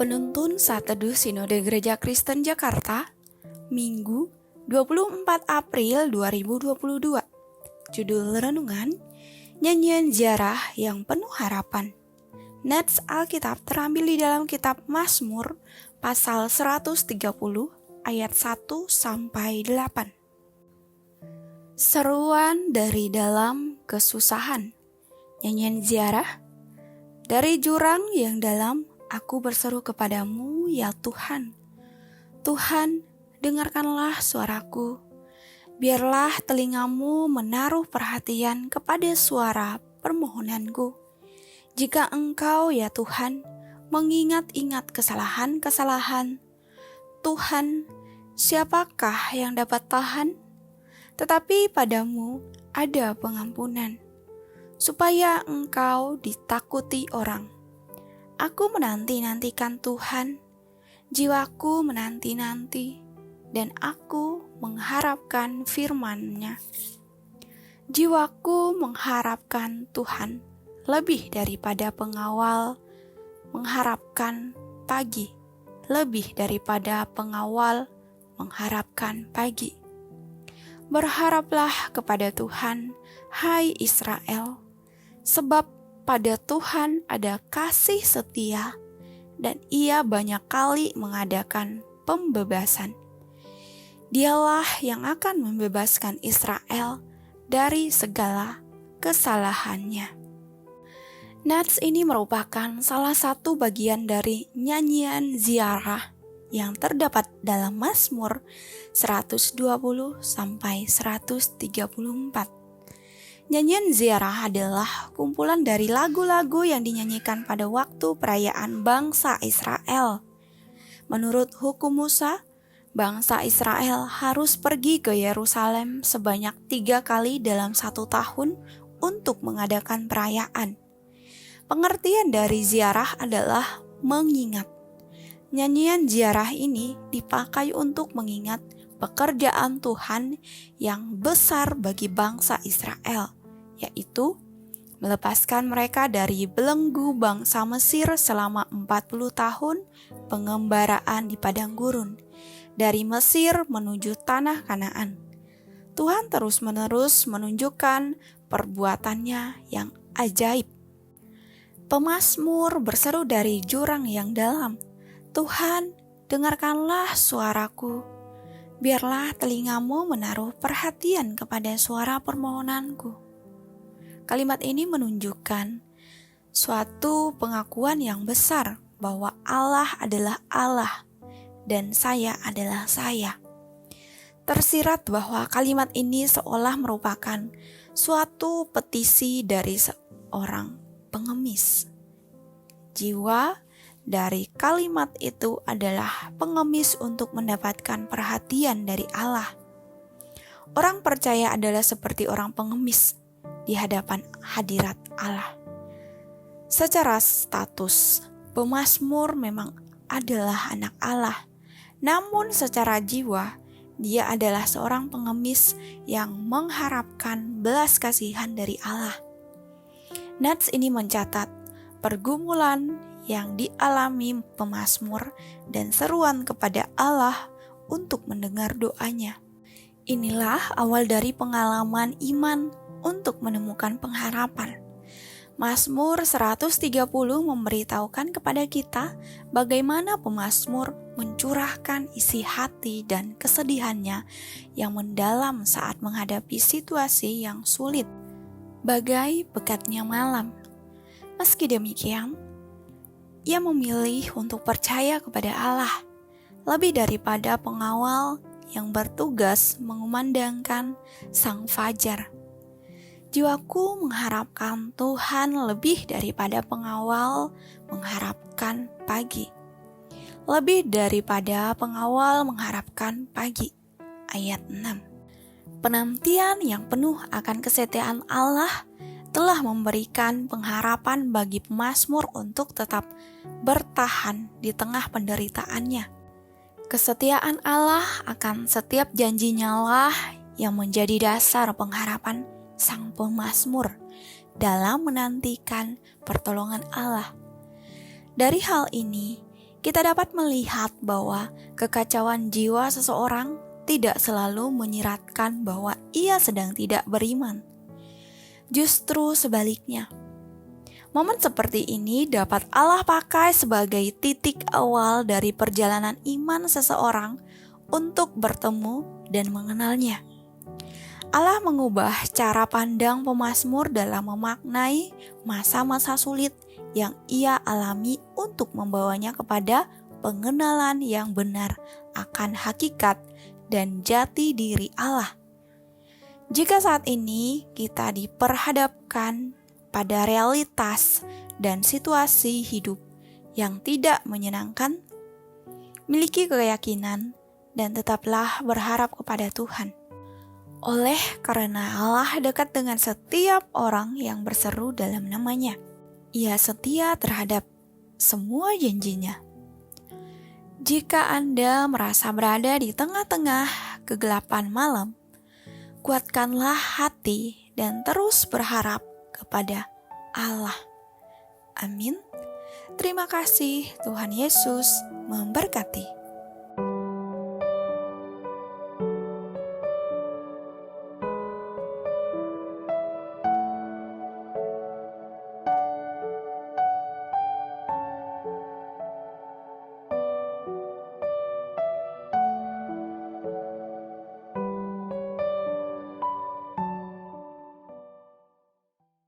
Penuntun Saat Teduh Sinode Gereja Kristen Jakarta, Minggu 24 April 2022. Judul Renungan, Nyanyian Ziarah yang Penuh Harapan. Nats Alkitab terambil di dalam kitab Mazmur pasal 130 ayat 1-8. Seruan dari dalam kesusahan. Nyanyian ziarah. Dari jurang yang dalam, aku berseru kepadamu, ya Tuhan. Tuhan, dengarkanlah suaraku. Biarlah telingamu menaruh perhatian kepada suara permohonanku. Jika Engkau, ya Tuhan, mengingat-ingat kesalahan-kesalahan, Tuhan, siapakah yang dapat tahan? Tetapi padamu ada pengampunan, supaya Engkau ditakuti orang. Aku menanti-nantikan Tuhan, jiwaku menanti-nanti, dan aku mengharapkan firman-Nya. Jiwaku mengharapkan Tuhan lebih daripada pengawal, mengharapkan pagi, lebih daripada pengawal, mengharapkan pagi. Berharaplah kepada Tuhan, hai Israel, sebab pada Tuhan ada kasih setia, dan Ia banyak kali mengadakan pembebasan. Dialah yang akan membebaskan Israel dari segala kesalahannya. Nats ini merupakan salah satu bagian dari nyanyian ziarah yang terdapat dalam Mazmur 120-134. Nyanyian ziarah adalah kumpulan dari lagu-lagu yang dinyanyikan pada waktu perayaan bangsa Israel. Menurut hukum Musa, bangsa Israel harus pergi ke Yerusalem sebanyak 3 kali dalam 1 tahun untuk mengadakan perayaan. Pengertian dari ziarah adalah mengingat. Nyanyian ziarah ini dipakai untuk mengingat pekerjaan Tuhan yang besar bagi bangsa Israel, yaitu melepaskan mereka dari belenggu bangsa Mesir selama 40 tahun pengembaraan di padang gurun, dari Mesir menuju tanah Kanaan. Tuhan terus-menerus menunjukkan perbuatannya yang ajaib. Pemazmur berseru dari jurang yang dalam, Tuhan, dengarkanlah suaraku. Biarlah telingamu menaruh perhatian kepada suara permohonanku. Kalimat ini menunjukkan suatu pengakuan yang besar bahwa Allah adalah Allah dan saya adalah saya. Tersirat bahwa kalimat ini seolah merupakan suatu petisi dari seorang pengemis. Jiwa dari kalimat itu adalah pengemis untuk mendapatkan perhatian dari Allah. Orang percaya adalah seperti orang pengemis di hadapan hadirat Allah. Secara status, pemazmur memang adalah anak Allah, namun secara jiwa, dia adalah seorang pengemis yang mengharapkan belas kasihan dari Allah. Nats ini mencatat pergumulan yang dialami pemazmur dan seruan kepada Allah untuk mendengar doanya. Inilah awal dari pengalaman iman untuk menemukan pengharapan. Mazmur 130 memberitahukan kepada kita bagaimana pemazmur mencurahkan isi hati dan kesedihannya yang mendalam saat menghadapi situasi yang sulit, bagai pekatnya malam. Meski demikian, ia memilih untuk percaya kepada Allah, lebih daripada pengawal yang bertugas mengumandangkan sang fajar. Jiwaku mengharapkan Tuhan lebih daripada pengawal mengharapkan pagi. Lebih daripada pengawal mengharapkan pagi. Ayat 6. Penantian yang penuh akan kesetiaan Allah telah memberikan pengharapan bagi pemazmur untuk tetap bertahan di tengah penderitaannya. Kesetiaan Allah akan setiap janjinya lah yang menjadi dasar pengharapan sang pemazmur dalam menantikan pertolongan Allah. Dari hal ini, kita dapat melihat bahwa kekacauan jiwa seseorang tidak selalu menyiratkan bahwa ia sedang tidak beriman. Justru sebaliknya, momen seperti ini dapat Allah pakai sebagai titik awal dari perjalanan iman seseorang untuk bertemu dan mengenalnya. Allah mengubah cara pandang pemazmur dalam memaknai masa-masa sulit yang ia alami untuk membawanya kepada pengenalan yang benar akan hakikat dan jati diri Allah. Jika saat ini kita diperhadapkan pada realitas dan situasi hidup yang tidak menyenangkan, miliki keyakinan dan tetaplah berharap kepada Tuhan. Oleh karena Allah dekat dengan setiap orang yang berseru dalam namanya. Ia setia terhadap semua janjinya. Jika Anda merasa berada di tengah-tengah kegelapan malam, kuatkanlah hati dan terus berharap kepada Allah. Amin. Terima kasih, Tuhan Yesus memberkati.